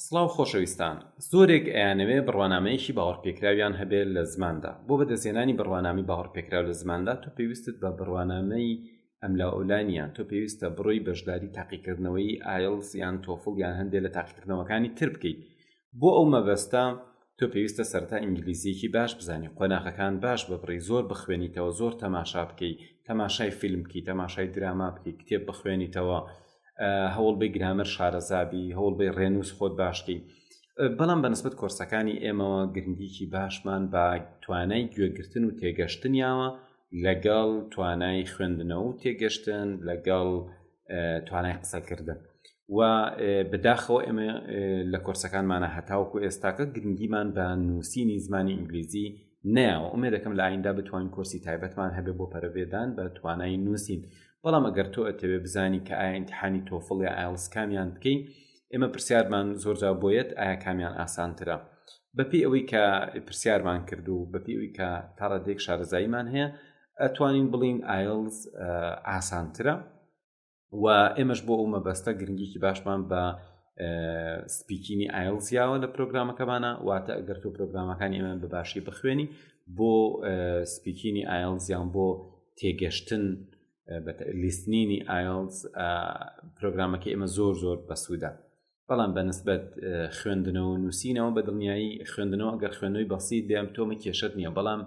سڵاو خۆشەویستان، زۆرێک ئەیانەوێ بڕوانامەیەکی باوەڕپێکراویان هەبێت لە زماندا. بۆ بەدەستهێنانی بڕوانامی باوەڕپێکراو لە زماندا تۆ پێویستت بە بڕوانامەی ئەملا ئەولانیان، تۆ پێویستە بڕۆی بەشداری تاقیکردنەوەی ئایلتس یان تۆفڵ یان هەندێک لە تاقیکردنەوەکانی تر بکەیت. بۆ ئەو مەبەستە تۆ پێویستە سەرەتا ئینگلیزیەکی باش بزانێ، قۆناغەکان باش ببڕی، زۆر بخوێنیتەوە، زۆر تەماشا بکەی، تەماشای فیلم بکەی، تەماشای دراما بکەی، کتێب بخوێنیتەوە، هەوڵ بێ گرامەر شارەزابی، هەوڵ بێ ڕێنووس خۆت باشکەی. بەڵام بەنسبەت کۆرسەکانی ئێمەوە گرنگیکی باشمان بە توانای گوێگرتن و تێگەشتنیاوە لەگەڵ توانای خوێندنەوە و تێگەشتن لەگەڵ توانای قسەکردن. و بەداخەوە ئێمە لە کۆرسەکانمانە هەتاوکو ئێستاکە گرنگیمان بە نووسینی زمانی ئینگلیزی نەیەوە. ئومێد دەکەم لە ئایندا بتوانین کۆرسی تایبەتمان هەبێ بۆ پەرەبێدان بە توانای نووسین. بەڵام ئەگەر تۆ ئەتەوێ بزانی کە ئایا ئیمتیحانی تۆفڵ یا ئایلتس کامیان بکەین، ئێمە پرسیارمان زۆرجا بۆیەت ئایا کامیان ئاسانترە. بەپێی ئەوەی کە پرسیارمان کرد و بەپێی ئەوەی کە تا ڕادێک شارەزاییمان هەیە ئەتوانین بڵین ئایلتس ئاسانترە. و ئێمەش بۆ ئەو مەبەستە گرنگیکی باشمان بە سپیکینی ئایلتسیاوە لە پرۆگرامەکەمانە. واتە ئەگەر تۆ پرۆگرامەکانی ئێمە بەباشی بخوێنی بۆ سپیکینی ئایلتس یان بۆ تێگەشتن لیستنینی ئایلتس پرۆگرامەکە ئێمە زۆر بەسوودە. بەڵام بەنسبەت خوێندنەوە و نووسینەوە بە دڵنیایی خوێندنەوە ئەگەر خوێندنەوەی بەسیط دێم تۆمە کێشت نییە، بەڵام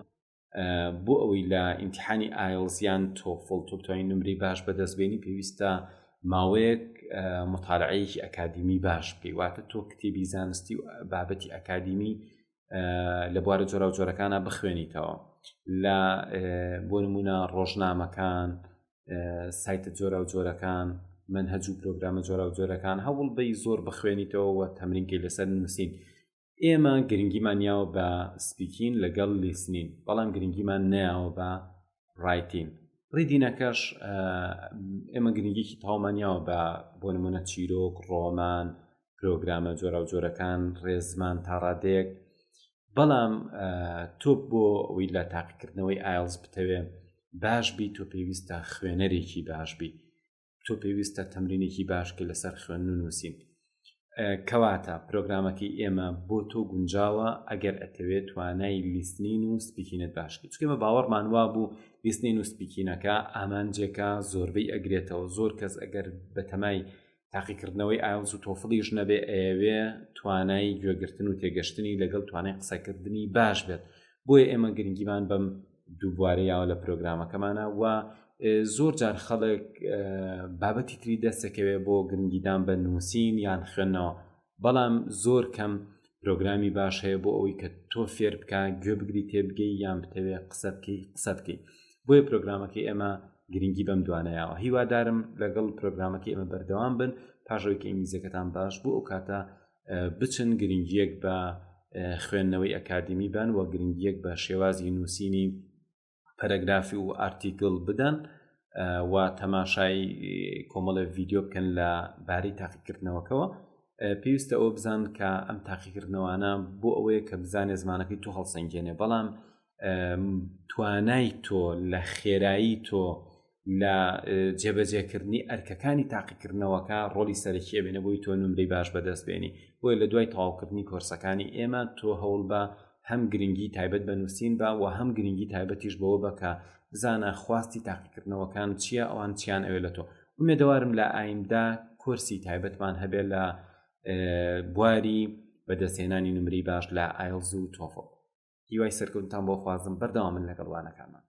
بۆ ئەوەی لە ئیمتیحانی ئایلتس یان تۆفڵ تۆ بتوانین نمرەی باش بەدەستبێنی پێویستە ماوەیەک مطالعەیەکی ئەکادیمی باش بکەی. واتە تۆ کتێبی زانستی و بابەتی ئەکادیمی لە بوارە جۆرا و جۆرەکانە بخوێنیتەوە، لە بۆ نمونە ڕۆژنامەکان، سایتە جۆرا و جۆرەکان، منهەج و پرۆگرامە جۆرا و جۆرەکان هەوڵ بەی زۆر بخوێنیتەوە و تەمرینکەی لەسەر نووسین. ئێمە گرنگیمان یاوە بە سپیکین لەگەڵ لیسنین، بەڵام گرنگیمان نەیاوە بە ڕایتین. ڕیدینەکەش ئێمە گرنگیکی تاومانیاوە بە بۆ نمونە چیرۆک، ڕۆمان، پرۆگرامە جۆرا و جۆرەکان، ڕێزمان تا ڕادێک. بەڵام تۆ بۆ ئەوەی لە تاقیکردنەوەی ئایلتس بتەوێ باش بی، تۆ پێویستە خوێنەرێکی باش بی، تۆ پێویستە تەمرینێکی باشکە لەسەر خوێندن و نووسین. کەواتە پرۆگرامەکەی ئێمە بۆ تۆ گونجاوە ئەگەر ئەتەوێت توانای لیستنین و سپیکینت باشکەیت. چونکە ئێمە باوەڕمان وا بوو لیستنین و سپیکینەکە ئامانجێکە زۆربەی ئەگرێتەوە. زۆر کەس ئەگەر بەتەمای تاقیکردنەوەی ئایلتس و تۆفڵیش نەبێ ئەوێ توانای گوێگرتن و تێگەشتنی لەگەڵ توانای قسەکردنی باش بێت. بۆیە ئێمە گرنگیمان بەم دووبارەیاوە لە پرۆگرامەکەمانە. و زۆر جار خەڵک بابەتی تری دەستەکەوێ بۆ گرنگیدان بە نووسین یان خوێندنەوە، بەڵام زۆر کەم پرۆگرامی باش هەیە بۆ ئەوەی کە تۆ فێر بکە، گوێ بگری تێبگەی یان بتەوێ قسە بکەی. بۆیە پرۆگرامەکەی ئێمە گرنگی بەم دوانەیەوە. هیوادارم لەگەڵ پرۆگرامەکەی ئێمە بەردەوام بن پاشەوەی کە ئینگلیزیەکەتان باش بوو ئەو کاتە بچن گرنگیەک بە خوێندنەوەی ئەکادیمی بن و گرنگیەک بە شێوازی نووسینی پەرەگرافی و ئارتیکل بدەن و تەماشای کۆمەڵە ڤیدیۆ بکەن لە بارەی تاقیکردنەوەکەوە. پێویستە ئەوە بزان کە ئەم تاقیکردنەوەانە بۆ ئەوەیە کە بزانێ زمانەکەی تۆ هەڵسەنگێنێ، بەڵام توانای تۆ لە خێرایی تۆ لە جێبەجێکردنی ئەرکەکانی تاقیکردنەوەکە ڕۆلی سەرەکیە بێنە بۆی تۆ نمرەی باش بەدەست بێنی. بۆیە لە دوای تەواوکردنی کۆرسەکانی ئێمە تۆ هەوڵ بە هەم گرنگی تایبەت بە نووسین بە و هەم گرنگی تایبەتیش بەوە بکە بزانە خواستی تاقیکردنەوەکان چییە، ئەوان چیان ئەوێ لە تۆ. ئومێدەوارم لە ئایندا کۆرسی تایبەتمان هەبێت لە بواری بەدەستهێنانی نمرەی باش لە ئایلتس و تۆفڵ. هیوای سەرکەوتنتان بۆ خوازم، بەردەوامن لەگەڵ وانەکانمان.